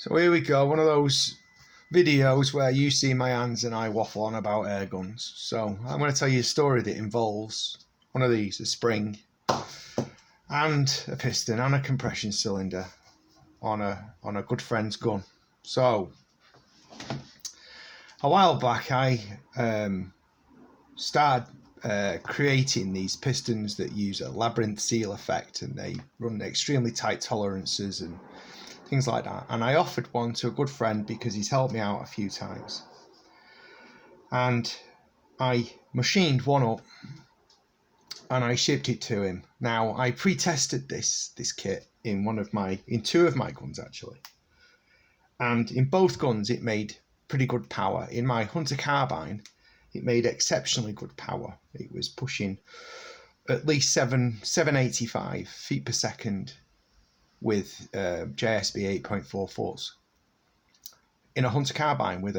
So here we go, one of those videos where you see my hands and I waffle on about air guns. So I'm going to tell you a story that involves one of these, a spring and a piston and a compression cylinder on a good friend's gun. So a while back I started creating these pistons that use a labyrinth seal effect, and they run extremely tight tolerances and things like that. And I offered one to a good friend because he's helped me out a few times. And I machined one up and I shipped it to him. Now I pre-tested this kit in two of my guns actually. And in both guns it made pretty good power. In my Hunter carbine, it made exceptionally good power. It was pushing at least 785 feet per second with JSB 8.44s. In a Hunter carbine with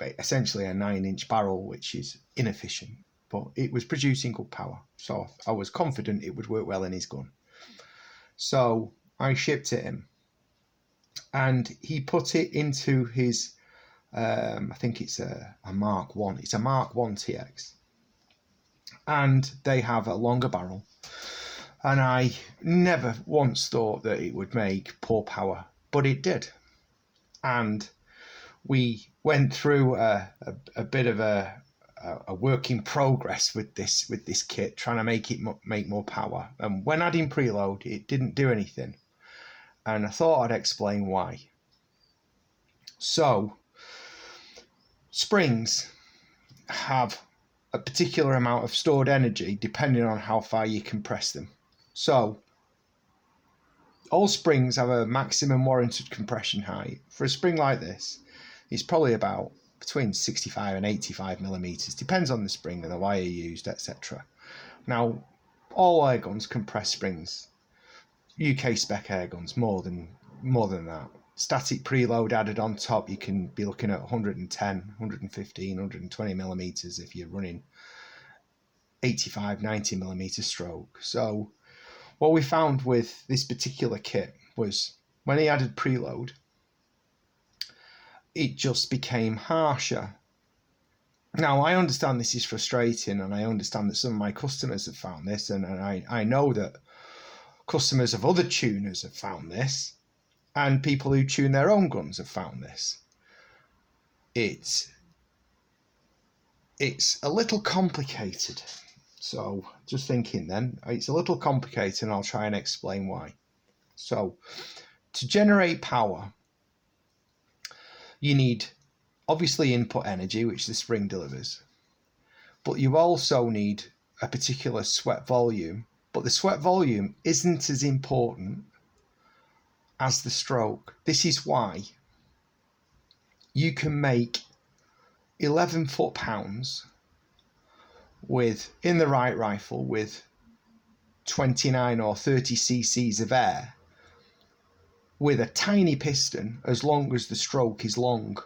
essentially a 9-inch barrel, which is inefficient, but it was producing good power. So I was confident it would work well in his gun. So I shipped it him, and he put it into his, I think it's a Mark 1. It's a Mark 1 TX. And they have a longer barrel. And I never once thought that it would make poor power, but it did. And we went through a bit of a work in progress with this kit, trying to make it make more power. And when adding preload, it didn't do anything. And I thought I'd explain why. So, springs have a particular amount of stored energy depending on how far you compress them. So, all springs have a maximum warranted compression height. For a spring like this, it's probably about between 65 and 85 millimeters. Depends on the spring and the wire used, etc. Now, all air guns compress springs. UK spec air guns more than that. Static preload added on top, you can be looking at 110, 115, 120 millimeters if you're running 85, 90 millimeter stroke. So what we found with this particular kit was when he added preload, it just became harsher. Now, I understand this is frustrating, and I understand that some of my customers have found this, and I know that customers of other tuners have found this, and people who tune their own guns have found this. It's a little complicated. So just thinking then, it's a little complicated, and I'll try and explain why. So to generate power, you need obviously input energy, which the spring delivers, but you also need a particular sweat volume, but the sweat volume isn't as important as the stroke. This is why you can make 11 foot-pounds in the right rifle with 29 or 30 cc's of air with a tiny piston, as long as the stroke is long.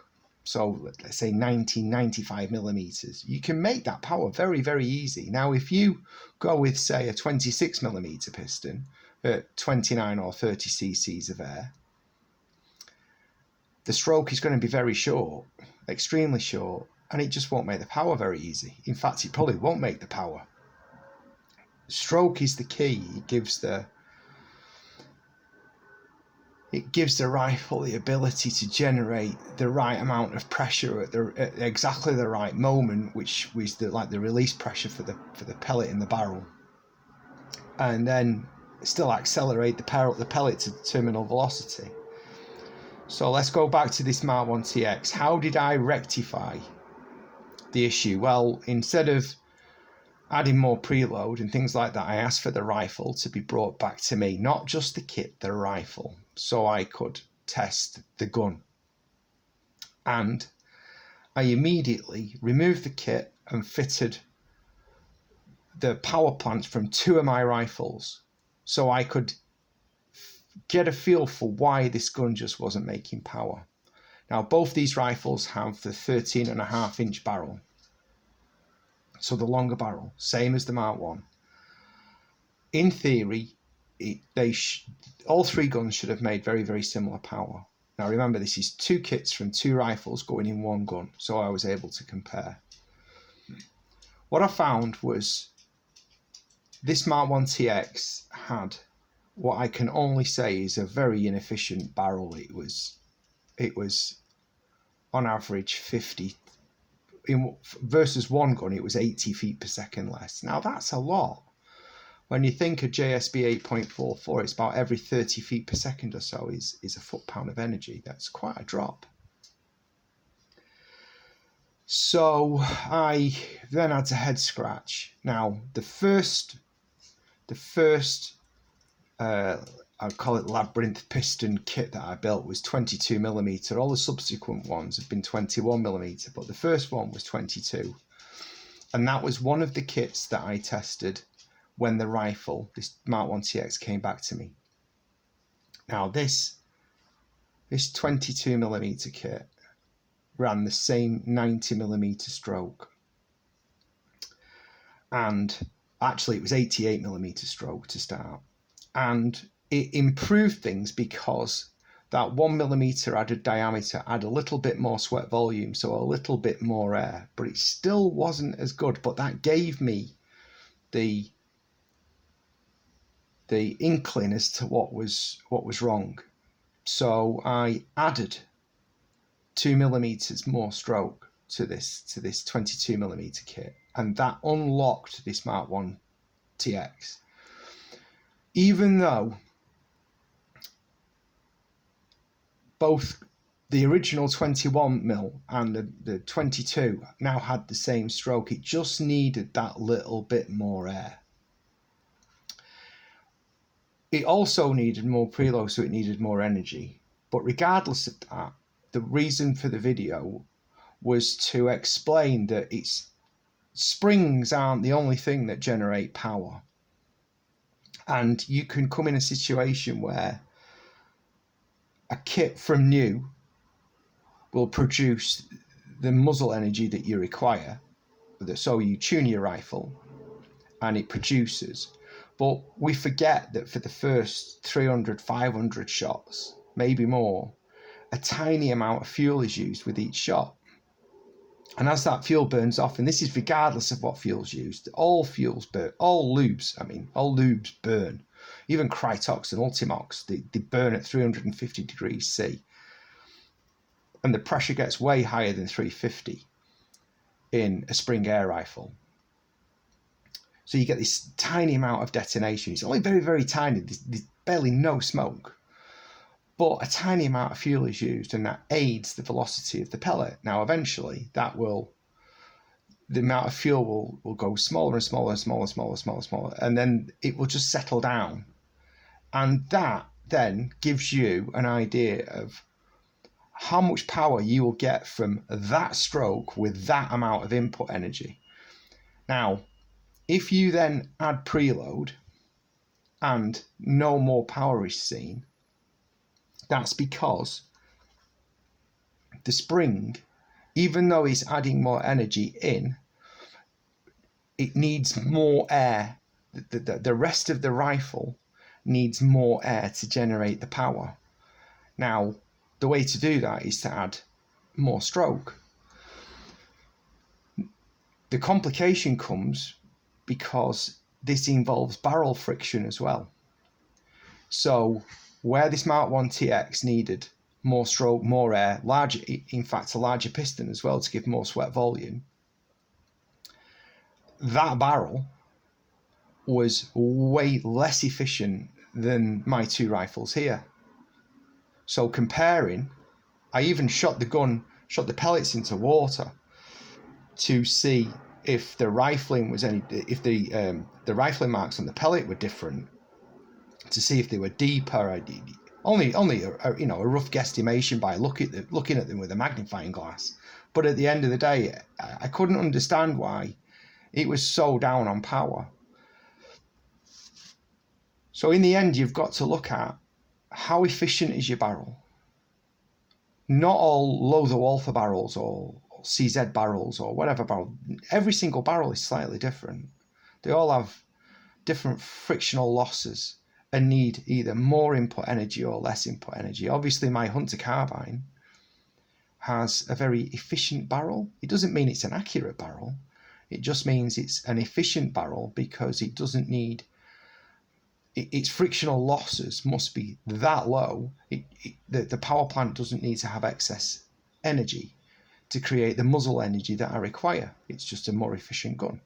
So let's say 95 millimeters. You can make that power very, very easy. Now, if you go with, say, a 26 millimeter piston at 29 or 30 cc's of air, the stroke is going to be very short, extremely short, and it just won't make the power very easy. In fact, it probably won't make the power. Stroke is the key. It gives the rifle the ability to generate the right amount of pressure at exactly the right moment, which was the release pressure for the pellet in the barrel, and then still accelerate the pellet to terminal velocity. So let's go back to this Mark 1 TX. How did I rectify the issue? Well, instead of adding more preload and things like that, I asked for the rifle to be brought back to me, not just the kit, the rifle, so I could test the gun. And I immediately removed the kit and fitted the power plants from two of my rifles, so I could get a feel for why this gun just wasn't making power. Now, both these rifles have the 13.5-inch barrel, so the longer barrel, same as the Mark 1. In theory, all three guns should have made very, very similar power. Now remember, this is 2 kits from 2 rifles going in 1 gun, so I was able to compare. What I found was this Mark 1 TX had what I can only say is a very inefficient barrel. It was on average 50 versus 1 gun. It was 80 feet per second less. Now that's a lot. When you think of JSB 8.44, it's about every 30 feet per second or so is a foot-pound of energy. That's quite a drop. So I then had to head scratch. Now the first I'd call it labyrinth piston kit that I built was 22mm. All the subsequent ones have been 21mm, but the first one was 22. And that was one of the kits that I tested when the rifle, this Mark 1 TX, came back to me. Now this 22mm kit ran the same 90mm stroke. And actually it was 88mm stroke to start. And it improved things because that 1mm added diameter had a little bit more sweat volume, so a little bit more air, but it still wasn't as good. But that gave me the inkling as to what was wrong. So I added 2mm more stroke to this 22mm kit, and that unlocked this Mark 1 TX. Even though both the original 21mm and the 22 now had the same stroke, it just needed that little bit more air. It also needed more preload, so it needed more energy. But regardless of that, the reason for the video was to explain that springs aren't the only thing that generate power. And you can come in a situation where a kit from new will produce the muzzle energy that you require. So you tune your rifle and it produces. But we forget that for the first 300, 500 shots, maybe more, a tiny amount of fuel is used with each shot. And as that fuel burns off, and this is regardless of what fuel's used, all fuels burn, all lubes burn. Even Krytox and Ultimox, they burn at 350 degrees C. And the pressure gets way higher than 350 in a spring air rifle. So you get this tiny amount of detonation. It's only very, very tiny. There's barely no smoke. But a tiny amount of fuel is used, and that aids the velocity of the pellet. Now, eventually, the amount of fuel will go smaller and smaller and smaller and smaller and smaller and smaller, and then it will just settle down. And that then gives you an idea of how much power you will get from that stroke with that amount of input energy. Now, if you then add preload and no more power is seen, that's because the spring, even though it's adding more energy in, it needs more air. The rest of the rifle needs more air to generate the power. Now, the way to do that is to add more stroke. The complication comes because this involves barrel friction as well. So where this Mark 1 TX needed more stroke, more air, in fact a larger piston as well to give more sweat volume, that barrel was way less efficient than my 2 rifles here. So comparing, I even shot the pellets into water to see if the rifling was if the rifling marks on the pellet were different, to see if they were deeper. Only a rough guesstimation by looking at them with a magnifying glass. But at the end of the day, I couldn't understand why it was so down on power. So in the end, you've got to look at how efficient is your barrel. Not all Lothar Walther barrels or CZ barrels or whatever barrel. Every single barrel is slightly different. They all have different frictional losses and need either more input energy or less input energy. Obviously, my Hunter carbine has a very efficient barrel. It doesn't mean it's an accurate barrel. It just means it's an efficient barrel because it doesn't need, its frictional losses must be that low. The power plant doesn't need to have excess energy to create the muzzle energy that I require. It's just a more efficient gun.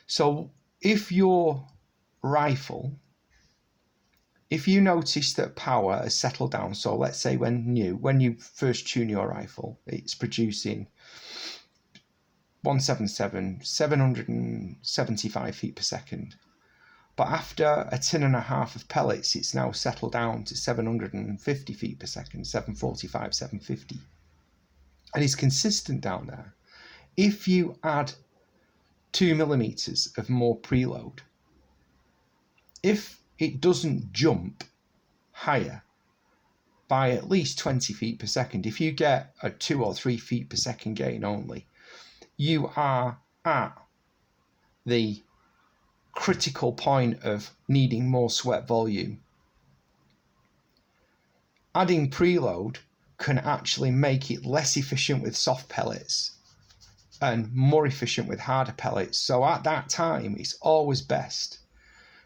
So if your rifle, if you notice that power has settled down, so let's say when you first tune your rifle, it's producing 177, 775 feet per second. But after a tin and a half of pellets, it's now settled down to 750 feet per second, 745, 750. And it's consistent down there. If you add 2 millimeters of more preload, if it doesn't jump higher by at least 20 feet per second, if you get a 2 or 3 feet per second gain only, you are at the critical point of needing more sweat volume. Adding preload can actually make it less efficient with soft pellets and more efficient with harder pellets. So at that time, it's always best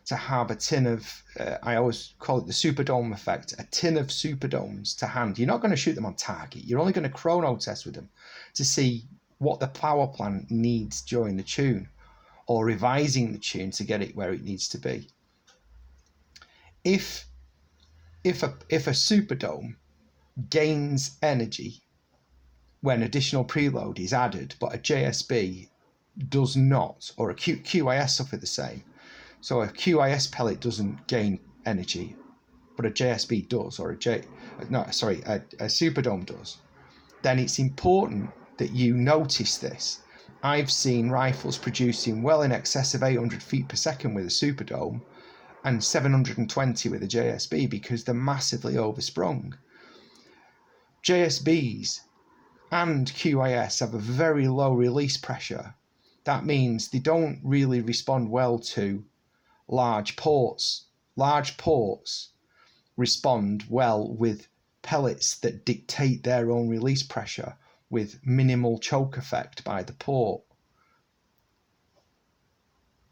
to have a tin of, I always call it the Superdome effect, a tin of Superdomes to hand. You're not going to shoot them on target. You're only going to chrono test with them to see what the power plant needs during the tune, or revising the tune to get it where it needs to be. If a Superdome gains energy when additional preload is added, but a JSB does not, or a QIS suffer the same. So a QIS pellet doesn't gain energy, but a JSB does, or a Superdome does. Then it's important that you notice this. I've seen rifles producing well in excess of 800 feet per second with a Superdome and 720 with a JSB because they're massively oversprung. JSBs and QIS have a very low release pressure. That means they don't really respond well to large ports. Large ports respond well with pellets that dictate their own release pressure with minimal choke effect by the port.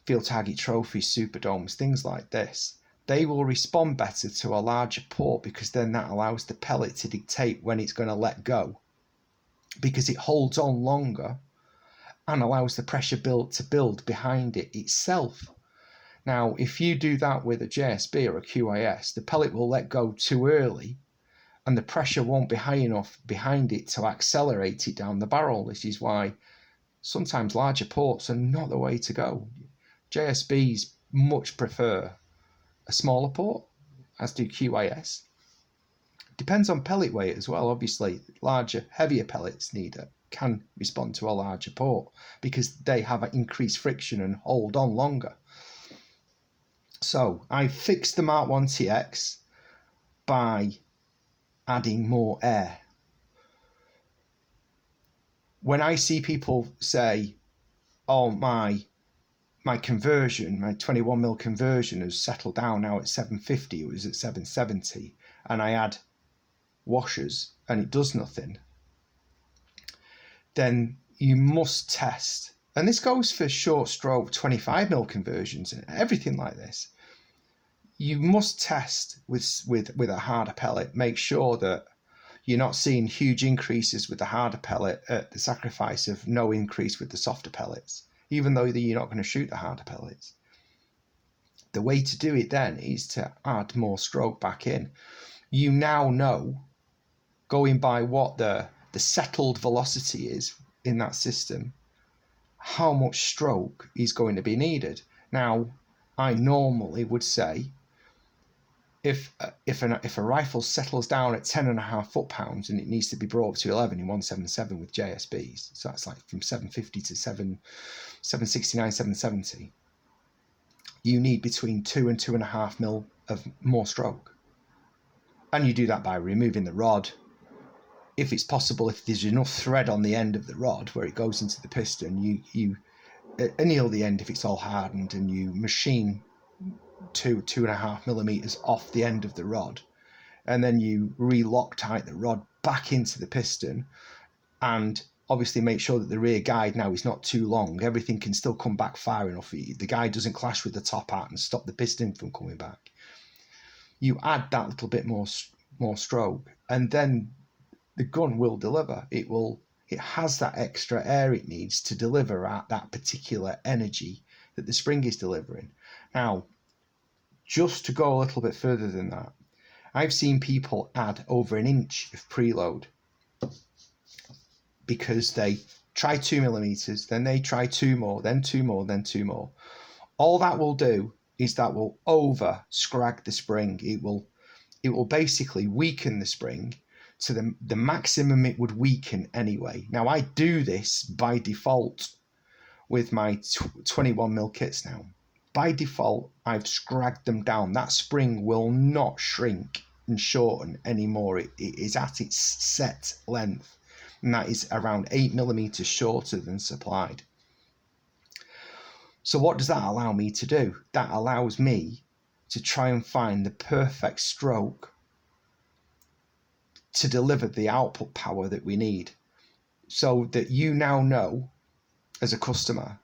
Field target trophies, Superdomes, things like this. They will respond better to a larger port because then that allows the pellet to dictate when it's going to let go, because it holds on longer and allows the pressure to build behind it itself. Now, if you do that with a JSB or a QIS, the pellet will let go too early and the pressure won't be high enough behind it to accelerate it down the barrel. This is why sometimes larger ports are not the way to go. JSBs much prefer a smaller port, as do QIS. Depends on pellet weight as well. Obviously, larger, heavier pellets can respond to a larger port because they have an increased friction and hold on longer. So I fixed the Mark 1 TX by adding more air. When I see people say, oh, my conversion, my 21mm conversion has settled down now at 750, it was at 770, and I add washers and it does nothing, then you must test. And this goes for short stroke 25mm conversions and everything like this. You must test with a harder pellet. Make sure that you're not seeing huge increases with the harder pellet at the sacrifice of no increase with the softer pellets, even though you're not going to shoot the harder pellets. The way to do it then is to add more stroke back in. You now know, going by what the settled velocity is in that system, how much stroke is going to be needed. Now, I normally would say if a rifle settles down at 10.5 foot-pounds and it needs to be brought up to 11 in 177 with JSBs, so that's like from 750 to 769, 770, you need between 2 and 2.5 mil of more stroke. And you do that by removing the rod. If it's possible, if there's enough thread on the end of the rod where it goes into the piston, you anneal the end if it's all hardened, and you machine two and a half millimeters off the end of the rod, and then you re-Loctite the rod back into the piston, and obviously make sure that the rear guide now is not too long. Everything can still come back far enough. The guide doesn't clash with the top hat and stop the piston from coming back. You add that little bit more stroke, and then the gun will deliver. It has that extra air it needs to deliver at that particular energy that the spring is delivering. Now, just to go a little bit further than that, I've seen people add over an inch of preload because they try 2 millimeters, then they try 2 more, then 2 more, then 2 more. All that will do is that will over scrag the spring. It will basically weaken the spring to the maximum it would weaken anyway. Now, I do this by default with my 21mm kits now. By default, I've scragged them down. That spring will not shrink and shorten anymore. It is at its set length, and that is around 8mm shorter than supplied. So what does that allow me to do? That allows me to try and find the perfect stroke to deliver the output power that we need, so that you now know as a customer,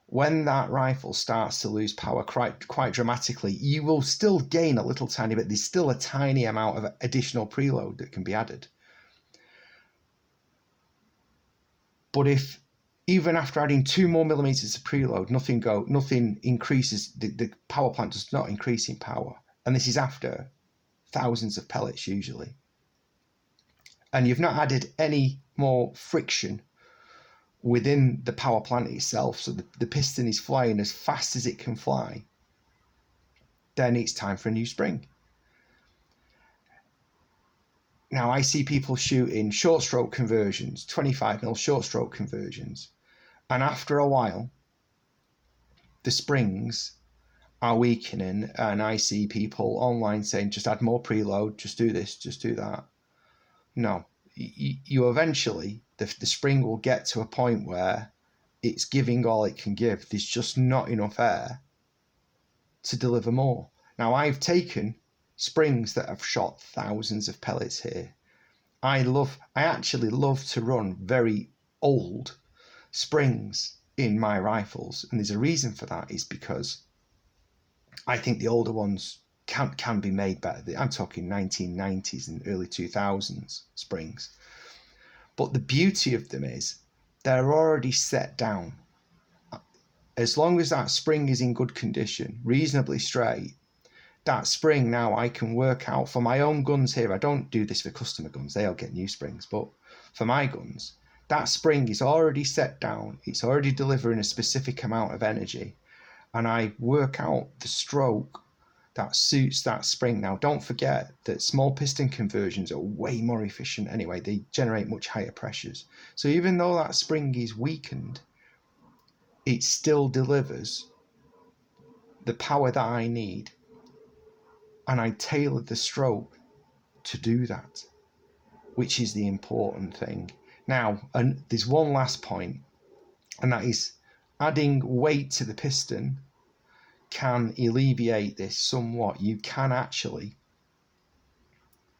when that rifle starts to lose power quite dramatically, you will still gain a little tiny bit. There's still a tiny amount of additional preload that can be added. But if even after adding 2 more millimeters of preload, nothing increases, the power plant does not increase in power, and this is after thousands of pellets usually, and you've not added any more friction within the power plant itself, so the piston is flying as fast as it can fly, then it's time for a new spring. Now, I see people shooting short stroke conversions, 25mm short stroke conversions, and after a while, the springs are weakening, and I see people online saying, just add more preload, just do this, just do that. No, you eventually, the spring will get to a point where it's giving all it can give. There's just not enough air to deliver more. Now, I've taken springs that have shot thousands of pellets here. I actually love to run very old springs in my rifles, and there's a reason for that. Is because I think the older ones can be made better. I'm talking 1990s and early 2000s springs. But the beauty of them is they're already set down. As long as that spring is in good condition, reasonably straight, that spring now I can work out for my own guns here. I don't do this for customer guns, they'll get new springs, but for my guns, that spring is already set down, it's already delivering a specific amount of energy, and I work out the stroke that suits that spring. Now, don't forget that small piston conversions are way more efficient anyway. They generate much higher pressures. So even though that spring is weakened, it still delivers the power that I need. And I tailor the stroke to do that, which is the important thing. Now, and there's one last point, and that is adding weight to the piston can alleviate this somewhat. You can actually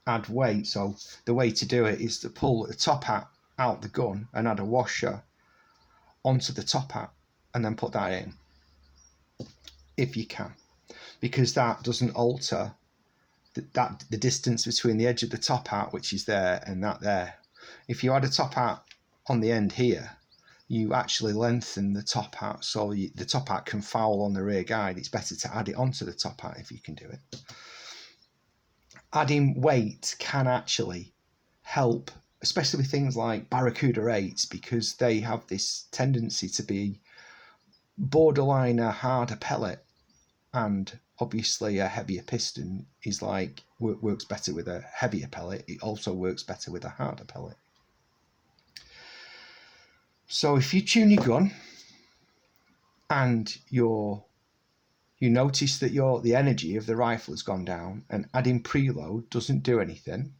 add weight. So the way to do it is to pull the top hat out the gun and add a washer onto the top hat and then put that in, if you can, because that doesn't alter the distance between the edge of the top hat, which is there, and that there. If you add a top hat on the end here, you actually lengthen the top hat, so the top hat can foul on the rear guide. It's better to add it onto the top hat if you can do it. Adding weight can actually help, especially with things like Barracuda 8s, because they have this tendency to be borderline a harder pellet, and obviously a heavier piston is works better with a heavier pellet. It also works better with a harder pellet. So if you tune your gun and you notice that the energy of the rifle has gone down, and adding preload doesn't do anything,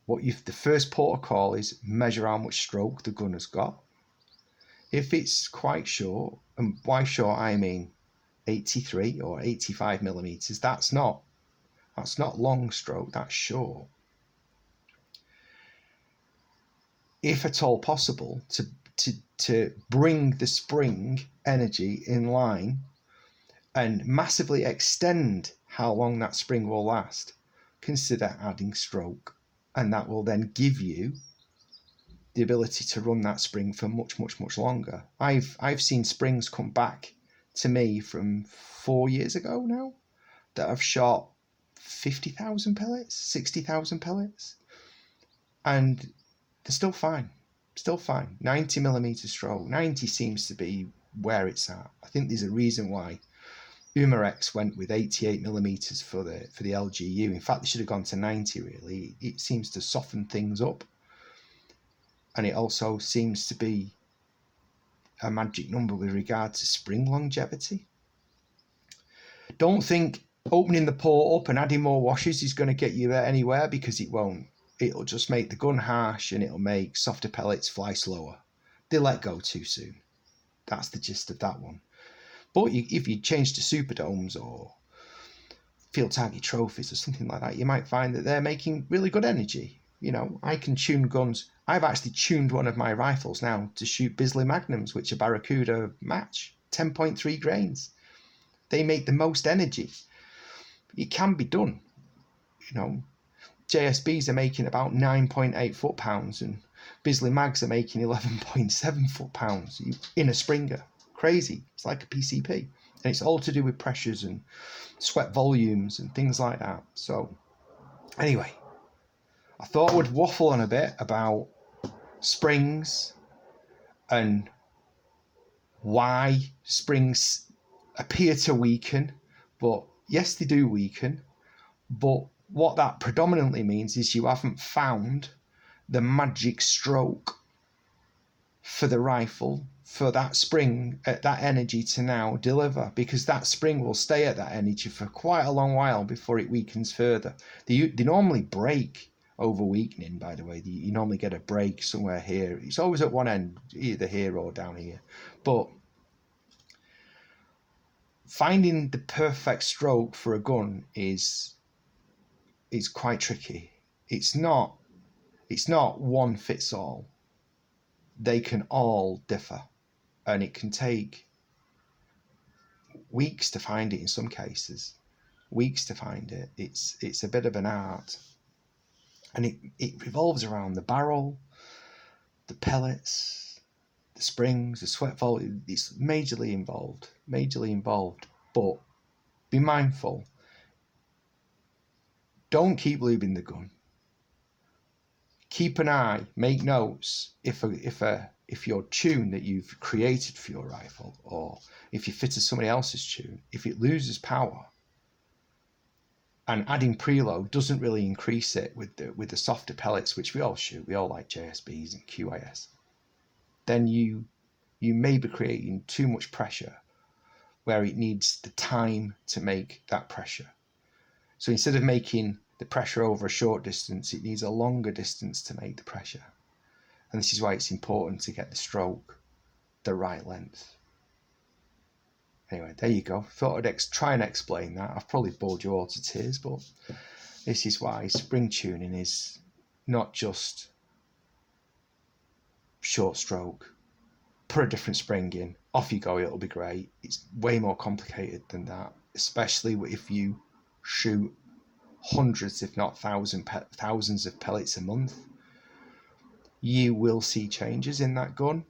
the first protocol is measure how much stroke the gun has got. If it's quite short, and by short I mean 83 or 85 millimeters. That's not long stroke, that's short. If at all possible, to bring the spring energy in line and massively extend how long that spring will last, consider adding stroke, and that will then give you the ability to run that spring for much, much, much longer. I've seen springs come back to me from 4 years ago now that have shot 50,000 pellets, 60,000 pellets, and they're still fine. 90 millimeter stroke. 90 seems to be where it's at. I think there's a reason why Umarex went with 88 millimeters for the LGU. In fact, they should have gone to 90. Really, it seems to soften things up, and it also seems to be a magic number with regard to spring longevity. Don't think opening the port up and adding more washers is going to get you anywhere, because it won't. It'll just make the gun harsh, and it'll make softer pellets fly slower. They let go too soon. That's the gist of that one. But if you change to Superdomes or Field Target Trophies or something like that, you might find that they're making really good energy. You know, I can tune guns. I've actually tuned one of my rifles now to shoot Bisley Magnums, which are Barracuda match, 10.3 grains. They make the most energy. It can be done. You know, JSBs are making about 9.8 foot-pounds, and Bisley Mags are making 11.7 foot-pounds in a Springer. Crazy. It's like a PCP. And it's all to do with pressures and sweat volumes and things like that. So, anyway, I thought I would waffle on a bit about springs and why springs appear to weaken. But yes, they do weaken. But what that predominantly means is you haven't found the magic stroke for the rifle, for that spring at that energy to now deliver, because that spring will stay at that energy for quite a long while before it weakens further. They normally break over weakening, by the way. You normally get a break somewhere here. It's always at one end, either here or down here. But finding the perfect stroke for a gun is quite tricky. It's not one fits all. They can all differ, and it can take weeks to find it in some cases. Weeks to find it. It's a bit of an art, and it revolves around the barrel, the pellets, the springs, the sweat volume. It's majorly involved. But be mindful. Don't keep lubing the gun. Keep an eye, make notes if your tune that you've created for your rifle, or if you fitted somebody else's tune, if it loses power, and adding preload doesn't really increase it with the softer pellets, which we all shoot, we all like JSBs and QIS, then you may be creating too much pressure where it needs the time to make that pressure. So instead of making the pressure over a short distance, it needs a longer distance to make the pressure. And this is why it's important to get the stroke the right length. Anyway, there you go. Thought I'd try and explain that. I've probably bored you all to tears, but this is why spring tuning is not just short stroke. Put a different spring in, off you go, it'll be great. It's way more complicated than that, especially if you shoot hundreds, if not thousands of pellets a month. You will see changes in that gun,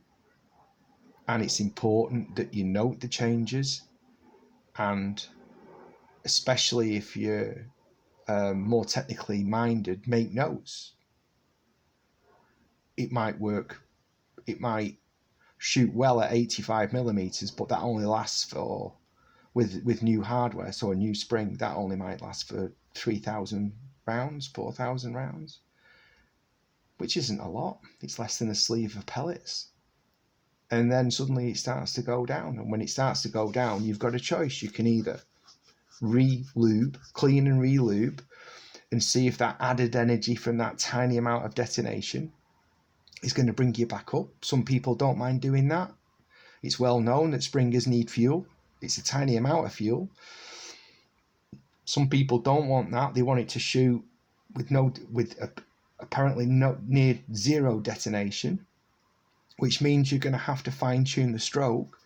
and it's important that you note the changes, and especially if you're more technically minded, make notes. It might work, it might shoot well at 85 millimeters, but that only lasts for, with new hardware, so a new spring, that only might last for 3,000 rounds, 4,000 rounds, which isn't a lot. It's less than a sleeve of pellets. And then suddenly it starts to go down. And when it starts to go down, you've got a choice. You can either re-lube, clean and re-lube, and see if that added energy from that tiny amount of detonation is going to bring you back up. Some people don't mind doing that. It's well known that springers need fuel. it's a tiny amount of fuel. Some people don't want that. They want it to shoot with apparently near zero detonation, which means you're going to have to fine tune the stroke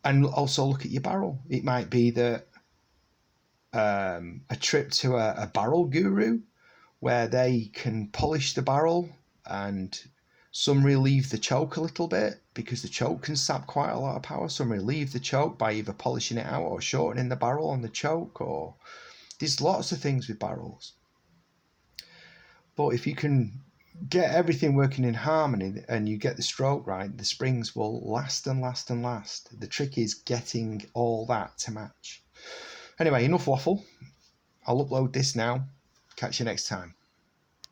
and also look at your barrel. It might be that a trip to a barrel guru where they can polish the barrel and some relieve the choke a little bit, because the choke can sap quite a lot of power. Some relieve the choke by either polishing it out or shortening the barrel on the choke, or there's lots of things with barrels. But if you can get everything working in harmony and you get the stroke right, the springs will last and last and last. The trick is getting all that to match. Anyway, enough waffle. I'll upload this now. Catch you next time.